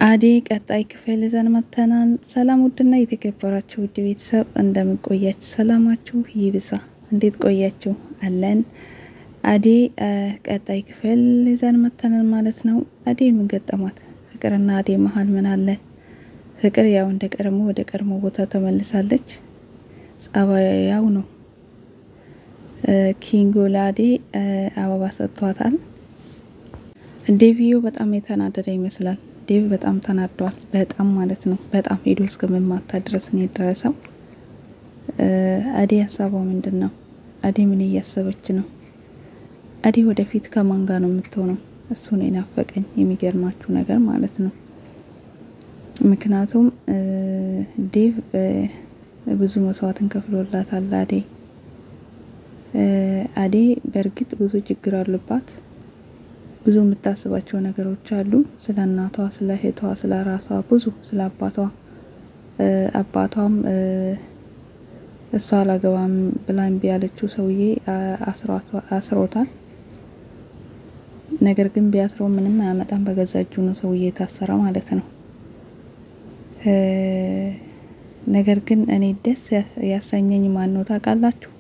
አዴ ቀጣይ ክፍል ይዘን መተናል። ሰላም ውድና የተከበራችሁ ውድ ቤተሰብ እንደምን ቆያችሁ? ሰላማችሁ ይብዛ። እንዴት ቆያችሁ? አለን። አዴ ቀጣይ ክፍል ይዘን መተናል ማለት ነው። አዴ ምን ገጠማት? ፍቅርና አዴ መሃል ምን አለ? ፍቅር ያው ወደ ቀድሞ ቦታ ተመልሳለች። ጸባያው ነው። ኪንጎ ለአዴ አበባ ሰጥቷታል። ዴቪዮ በጣም የተናደደ ይመስላል። ዴቭ በጣም ተናዷል። በጣም ማለት ነው። በጣም ሄዶ እስከመማታ ድረስ ነው የደረሰው። አዴ ሀሳቧ ምንድነው? አዴ ምን እያሰበች ነው? አዴ ወደፊት ከማን ጋር ነው የምትሆነው? እሱ ነው የናፈቀኝ የሚገርማችሁ ነገር ማለት ነው። ምክንያቱም ዴቭ ብዙ መስዋዕትን ከፍሎላታል። አዴ በእርግጥ ብዙ ችግር አለባት። ብዙ የምታስባቸው ነገሮች አሉ። ስለ እናቷ፣ ስለ እህቷ፣ ስለ ራሷ፣ ብዙ ስለ አባቷም እሷ አላገባም ብላ እምቢ ያለችው ሰውዬ አስሮታል። ነገር ግን ቢያስረው ምንም አያመጣም። በገዛ እጁ ነው ሰውዬ ታሰረ ማለት ነው። ነገር ግን እኔ ደስ ያሰኘኝ ማን ነው ታውቃላችሁ?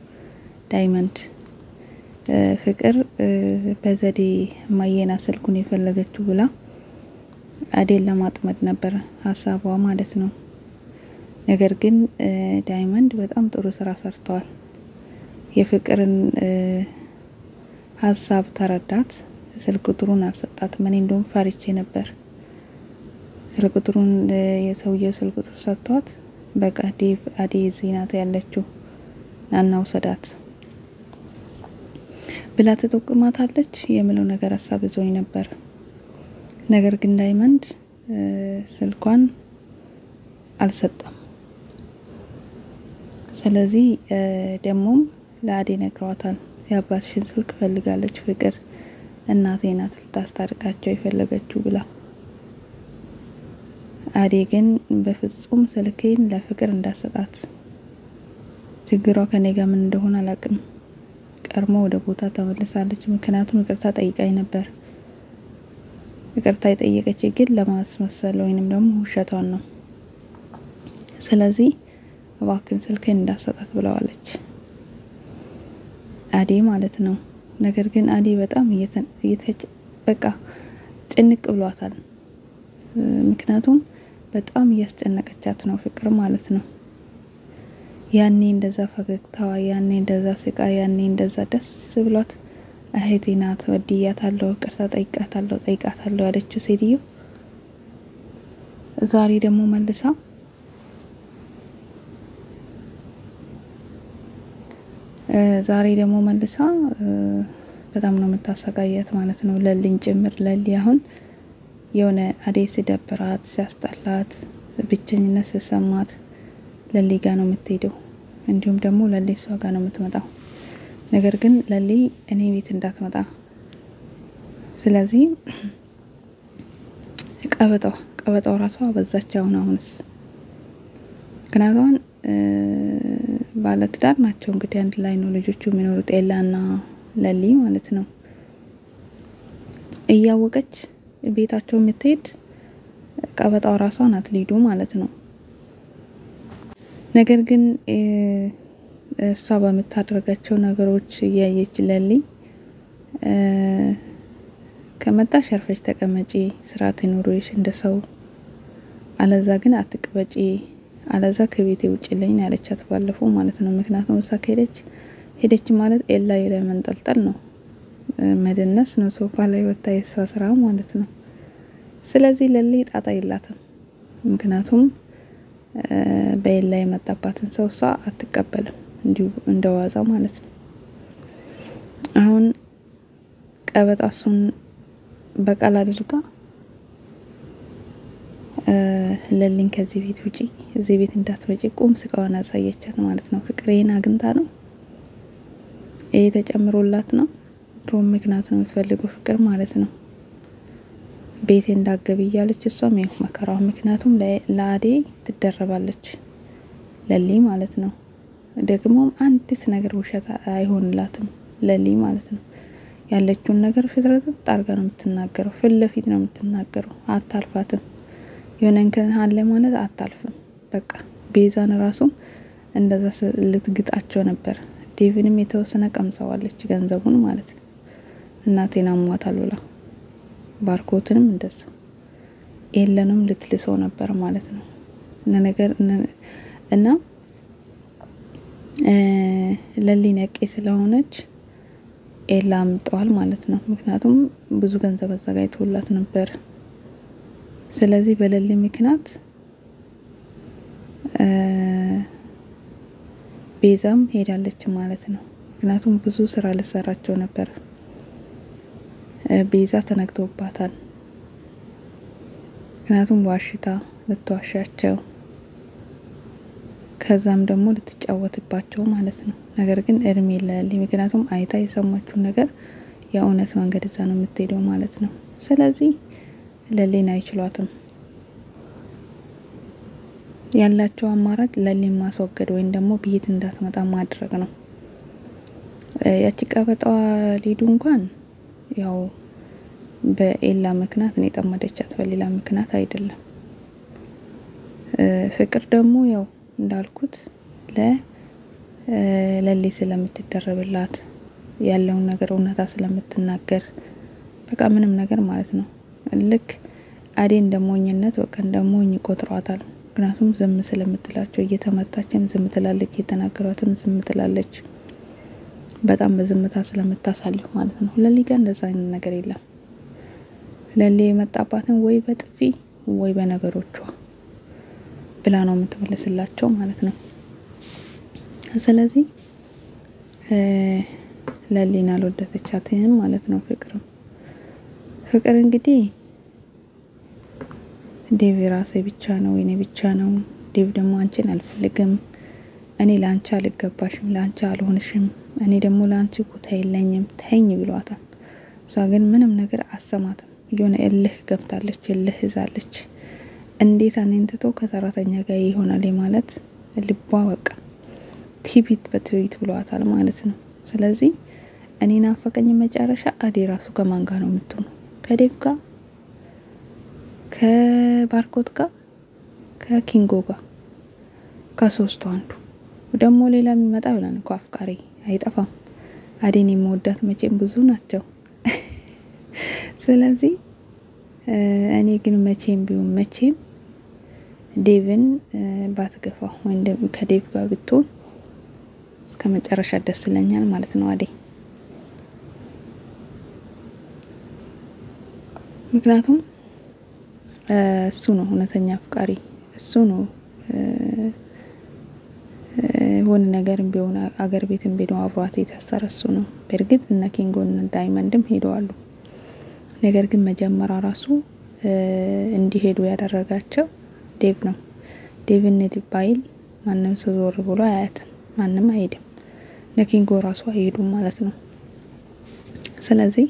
ዳይመንድ። ፍቅር በዘዴ ማየና ስልኩን የፈለገችው ብላ አዴን ለማጥመድ ነበር ሀሳቧ ማለት ነው። ነገር ግን ዳይመንድ በጣም ጥሩ ስራ ሰርተዋል። የፍቅርን ሀሳብ ተረዳት። ስልክ ቁጥሩን አልሰጣትም። እኔ እንደውም ፈርቼ ነበር። ስልክ ቁጥሩን የሰውየው ስልክ ቁጥር ሰጥቷት በቃ ዴቭ አዴ እዚህ ናት ያለችው ናና ውሰዳት ብላ ተጠቁማታለች የሚለው ነገር ሀሳብ ይዞኝ ነበር። ነገር ግን ዳይመንድ ስልኳን አልሰጠም። ስለዚህ ደሞም ለአዴ ነግሯታል። የአባትሽን ስልክ ፈልጋለች ፍቅር፣ እናቴ ናት ልታስታርቃቸው የፈለገችው ብላ። አዴ ግን በፍጹም ስልኬን ለፍቅር እንዳሰጣት፣ ችግሯ ከኔ ጋር ምን እንደሆነ አላቅም። ቀርሞ ወደ ቦታ ተመልሳለች። ምክንያቱም ይቅርታ ጠይቃኝ ነበር። ይቅርታ የጠየቀች ግን ለማስመሰል ወይንም ደግሞ ውሸቷን ነው። ስለዚህ እባክን ስልኬን እንዳሰጣት ብለዋለች አዴ ማለት ነው። ነገር ግን አዴ በጣም በቃ ጭንቅ ብሏታል። ምክንያቱም በጣም እያስጨነቀቻት ነው ፍቅር ማለት ነው። ያኔ እንደዛ ፈገግታዋ፣ ያኔ እንደዛ ስቃ፣ ያኔ እንደዛ ደስ ብሏት እህቴ ናት ወድያታለሁ፣ ይቅርታ ጠይቃታለሁ ያለችው ሴትዮ ዛሬ ደግሞ መልሳ በጣም ነው የምታሰቃያት ማለት ነው። ለሊን ጭምር ለሊ አሁን የሆነ አዴ ሲደብራት፣ ሲያስጠላት፣ ብቸኝነት ሲሰማት ለሊ ጋር ነው የምትሄደው። እንዲሁም ደግሞ ለሊ እሷ ጋር ነው የምትመጣው። ነገር ግን ለሊ እኔ ቤት እንዳትመጣ። ስለዚህ ቀበጣው ራሷ በዛች። አሁንስ ምክንያቱም ባለትዳር ናቸው እንግዲህ አንድ ላይ ነው ልጆቹ የሚኖሩት ኤላና ለሊ ማለት ነው። እያወቀች ቤታቸው የምትሄድ ቀበጣው ራሷ ናት ሊዱ ማለት ነው። ነገር ግን እሷ በመታደርጋቸው ነገሮች እያየች ለሊ ከመጣሽ አርፈሽ ተቀመጪ፣ ስርዓት ይኑርሽ እንደሰው፣ አለዛ ግን አትቅበጪ፣ አለዛ ከቤቴ ውጪልኝ ያለቻት ባለፈው ማለት ነው። ምክንያቱም እሷ ሄደች ማለት ኤላ ላይ መንጠልጠል ነው፣ መደነስ ነው፣ ሶፋ ላይ ወጣ የሷ ስራ ማለት ነው። ስለዚህ ለሊ ጣጣ የላትም። ምክንያቱም በኤላ የመጣባትን ሰው እሷ አትቀበልም እንዲሁ እንደዋዛ ማለት ነው። አሁን ቀበጣሱን በቃል አድርጋ ለሊን ከዚህ ቤት ውጪ፣ እዚህ ቤት እንዳትመጪ ቁም ስቃዋን አሳየቻት ማለት ነው። ፍቅሬን አግንታ ነው ይሄ ተጨምሮላት ነው። ድሮም ምክንያት ነው የምትፈልገው ፍቅር ማለት ነው። ቤቴ እንዳገብ እያለች እሷም ይሄ መከራው። ምክንያቱም ለአዴ ትደረባለች ለሊ ማለት ነው። ደግሞ አንዲት ነገር ውሸት አይሆንላትም ለሊ ማለት ነው። ያለችውን ነገር ፍጥረት አርጋ ነው የምትናገረው። ፍለፊት ነው የምትናገረው። አታልፋትም። የሆነን አለ ማለት አታልፍም። በቃ ቤዛን ራሱ እንደዛ ልትግጣቸው ነበር። ዴቭንም የተወሰነ ቀምሰዋለች ገንዘቡን ማለት ነው። እናቴን አሟታል ብላ ባርኮትንም እንደዛ ኤለንም ልትልሰው ነበር ማለት ነው። ነገር እና ለሊ ነቄ ስለሆነች ኤላ አምጧል ማለት ነው። ምክንያቱም ብዙ ገንዘብ አዘጋጅቶላት ነበር። ስለዚህ በለሊ ምክንያት ቤዛም ሄዳለች ማለት ነው። ምክንያቱም ብዙ ስራ ልሰራቸው ነበር። ቤዛ ተነግቶባታል። ምክንያቱም ዋሽታ ልትዋሻቸው ከዛም ደግሞ ልትጫወትባቸው ማለት ነው። ነገር ግን እርም የለለሊ ምክንያቱም አይታ የሰማችው ነገር የእውነት መንገድ እዛ ነው የምትሄደው ማለት ነው። ስለዚህ ለሊን አይችሏትም። ያላቸው አማራጭ ለሊን ማስወገድ ወይም ደግሞ ቤት እንዳትመጣ ማድረግ ነው። ያቺ ቀበጣዋ ሊዱ እንኳን ያው በኤላ ምክንያት ነው የጠመደቻት በሌላ ምክንያት አይደለም። ፍቅር ደግሞ ያው እንዳልኩት ለሊ ስለምትደረብላት ያለውን ነገር እውነታ ስለምትናገር በቃ ምንም ነገር ማለት ነው። ልክ አዴን ደሞኝነት በቃ ደሞኝ ቆጥሯታል። ምክንያቱም ዝም ስለምትላቸው እየተመታችም ዝም ትላለች፣ እየተናገሯትም ዝም ትላለች። በጣም በዝምታ ስለምታሳልፍ ማለት ነው። ለሊ ጋር እንደዛ አይነት ነገር የለም። ለሊ የመጣባትን ወይ በጥፊ ወይ በነገሮቿ ብላ ነው የምትመልስላቸው ማለት ነው። ስለዚህ ለሊን አልወደደቻትም ማለት ነው። ፍቅር እንግዲህ ዴቭ ራሴ ብቻ ነው የኔ ብቻ ነው። ዴቭ ደግሞ አንቺን አልፈልግም፣ እኔ ላንቺ አልገባሽም፣ ላንቺ አልሆንሽም፣ እኔ ደግሞ ላንቺ ቦታ የለኝም ተኝ ብሏታል። እሷ ግን ምንም ነገር አሰማትም። የሆነ እልህ ገብታለች፣ እልህ ይዛለች። እንዴት እኔን ትቶ ከሰራተኛ ጋር ይሆናል ማለት ልቧ በቃ ቲቢት በትቢት ብሏታል ማለት ነው። ስለዚህ እኔን አፈቀኝ መጨረሻ አዴ ራሱ ከማን ጋር ነው የምትሆነው? ከዴቭ ጋር፣ ከባርኮት ጋር፣ ከኪንጎ ጋር፣ ከሶስቱ አንዱ ደግሞ ሌላ የሚመጣ ብለን እኮ አፍቃሪ አይጠፋም። አዴን የምወዳት መቼም ብዙ ናቸው። ስለዚህ እኔ ግን መቼም ቢሆን መቼም ዴቭን ባትገፋው ወይም ከዴቭ ጋር ብትሆን እስከ መጨረሻ ደስ ይለኛል ማለት ነው አዴ። ምክንያቱም እሱ ነው እውነተኛ አፍቃሪ፣ እሱ ነው ሆነ ነገርም ቢሆን አገር ቤትም ቢሆን አብሯት የታሰረ እሱ ነው። በእርግጥ እነ ኪንጎና ዳይመንድም ሄደዋል። ነገር ግን መጀመሪያ ራሱ እንዲሄዱ ያደረጋቸው ዴቭ ነው። ዴቭን ባይል ማንም ሰው ዞር ብሎ አያትም፣ ማንም አይሄድም። ለኪንጎ ራሱ አይሄዱም ማለት ነው። ስለዚህ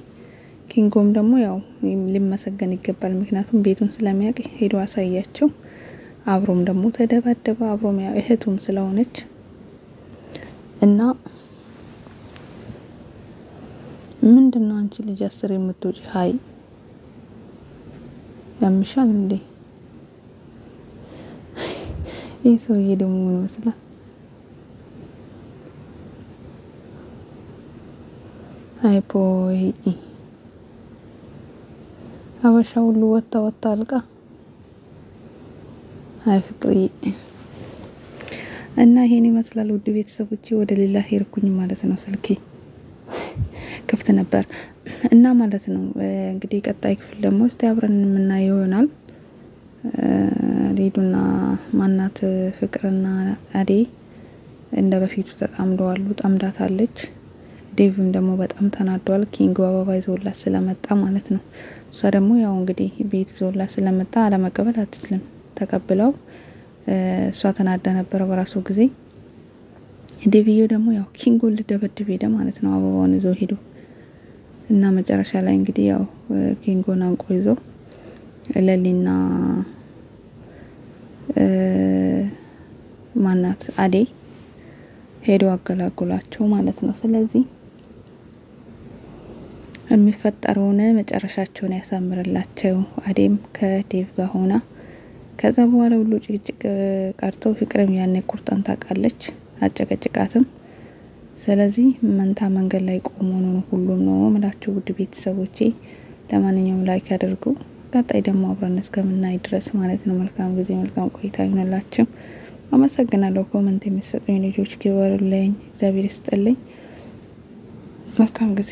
ኪንጎም ደግሞ ያው ሊመሰገን ይገባል። ምክንያቱም ቤቱን ስለሚያውቅ ሄዶ አሳያቸው። አብሮም ደግሞ ተደባደባ፣ አብሮም ያው እህቱም ስለሆነች እና ምንድነው አንቺ ልጅ አስር የምትወጪ ሃይ ያምሻል እንዴ? ይሄ ሰውዬ ደግሞ ምን መስላ አይፖይ አበሻ ሁሉ ወጣ አልቃ አይ ፍቅሪ እና ይሄን ይመስላል። ውድ ቤተሰቦቼ ወደ ሌላ ሄርኩኝ ማለት ነው። ስልኬ ክፍት ነበር እና ማለት ነው። እንግዲህ ቀጣይ ክፍል ደግሞ እስቲ አብረን የምናየው ይሆናል። ሊዱና ማናት ፍቅርና አዴ እንደ በፊቱ ተጣምደዋል፣ ጠምዳታለች። ዴቭም ደግሞ በጣም ተናዷል። ኪንጎ አበባ ይዞላት ስለመጣ ማለት ነው። እሷ ደግሞ ያው እንግዲህ ቤት ይዞላት ስለመጣ አለመቀበል አትችልም። ተቀብለው እሷ ተናዳ ነበር በራሱ ጊዜ። ዴቪዮ ደግሞ ያው ኪንጎ ልደበድብ ሄደ ማለት ነው። አበባውን ይዞ ሄዶ እና መጨረሻ ላይ እንግዲህ ያው ኪንጎን አንቆ ይዞ ለሊና ማናት አዴ ሄዶ አገላግሏቸው ማለት ነው። ስለዚህ የሚፈጠረውን መጨረሻቸውን ያሳምርላቸው። አዴም ከዴቭ ጋር ሆና ከዛ በኋላ ሁሉ ጭቅጭቅ ቀርቶ ፍቅርም ያኔ ቁርጣን ታቃለች አጨቀጭቃትም ስለዚህ መንታ መንገድ ላይ ቆሞ ነው ሁሉም ነው ማለት ውድ ቤተሰቦቼ ለማንኛውም ላይክ አድርጉ ቀጣይ ደግሞ አብረን እስከምናይ ድረስ ማለት ነው መልካም ጊዜ መልካም ቆይታ ይሁንላችሁ አመሰግናለሁ ኮሜንት የሚሰጡኝ ልጆች ክበሩልኝ እግዚአብሔር ይስጥልኝ መልካም ጊዜ